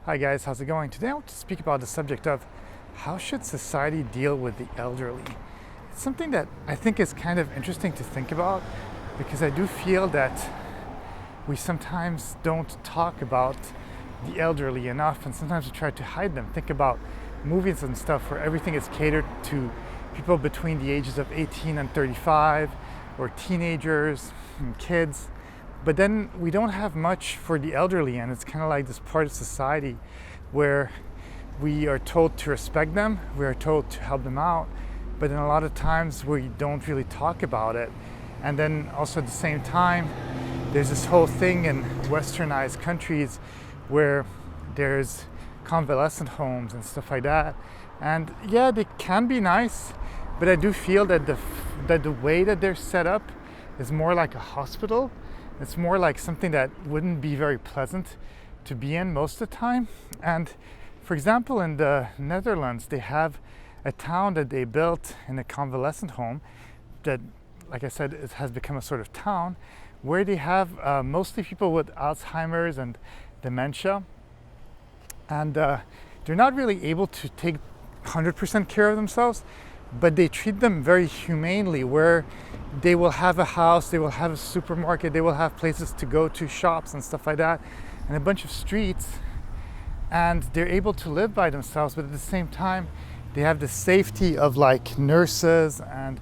Hi guys, how's it going? Today I want to speak about the subject of how should society deal with the elderly. It's something that I think is kind of interesting to think about because I do feel that we sometimes don't talk about the elderly enough, and sometimes we try to hide them. Think about movies and stuff where everything is catered to people between the ages of 18 and 35, or teenagers and kids. But then we don't have much for the elderly, and it's kind of like this part of society where we are told to respect them, we are told to help them out, but then a lot of times we don't really talk about it. And then also at the same time, there's this whole thing in westernized countries where there's convalescent homes and stuff like that. And yeah, they can be nice, but I do feel that the way that they're set up is more like a hospital. It's more like something that wouldn't be very pleasant to be in most of the time. And for example, in the Netherlands, they have a town that they built in a convalescent home that, like I said, it has become a sort of town where they have mostly people with Alzheimer's and dementia. And they're not really able to take 100% care of themselves, but they treat them very humanely, where they will have a house, they will have a supermarket, they will have places to go to, shops and stuff like that, and a bunch of streets, and they're able to live by themselves, but at the same time they have the safety of like nurses and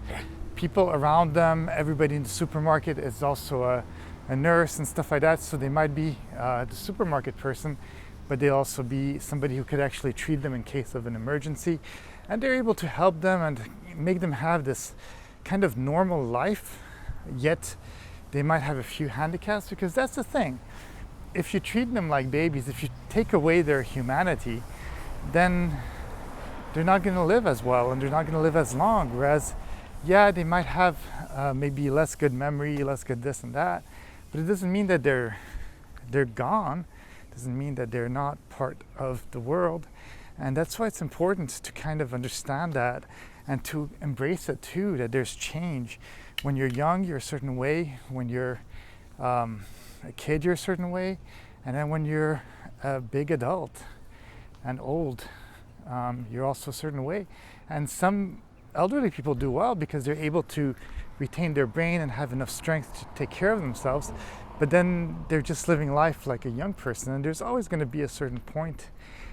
people around them. Everybody in the supermarket is also a nurse and stuff like that, so they might be the supermarket person, but they'll also be somebody who could actually treat them in case of an emergency. And they're able to help them and make them have this kind of normal life, yet they might have a few handicaps, because that's the thing. If you treat them like babies, if you take away their humanity, then they're not going to live as well and they're not going to live as long. Whereas, yeah, they might have maybe less good memory, less good this and that, but it doesn't mean that they're gone. It doesn't mean that they're not part of the world. And that's why it's important to kind of understand that and to embrace it too, that there's change. When you're young, you're a certain way. When you're a kid, you're a certain way. And then when you're a big adult and old, you're also a certain way. And some elderly people do well because they're able to retain their brain and have enough strength to take care of themselves. But then they're just living life like a young person. And there's always going to be a certain point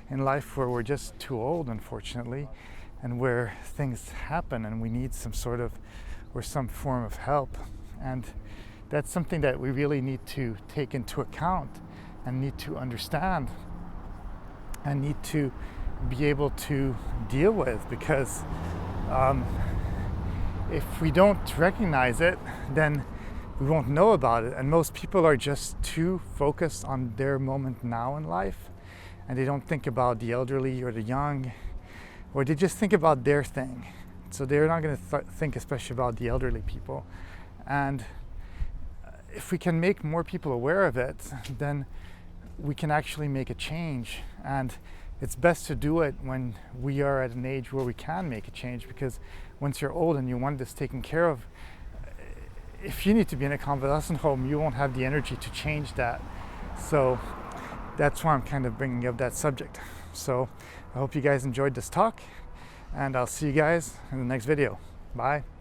in life where we're just too old, unfortunately, and where things happen and we need some sort of or some form of help. And that's something that we really need to take into account and need to understand and need to be able to deal with, because if we don't recognize it, then we won't know about it. And most people are just too focused on their moment now in life, and they don't think about the elderly or the young, or they just think about their thing. So they're not going to think especially about the elderly people. And if we can make more people aware of it, then we can actually make a change. And it's best to do it when we are at an age where we can make a change, because once you're old and you want this taken care of, if you need to be in a convalescent home, you won't have the energy to change that. So that's why I'm kind of bringing up that subject. So I hope you guys enjoyed this talk, and I'll see you guys in the next video. Bye.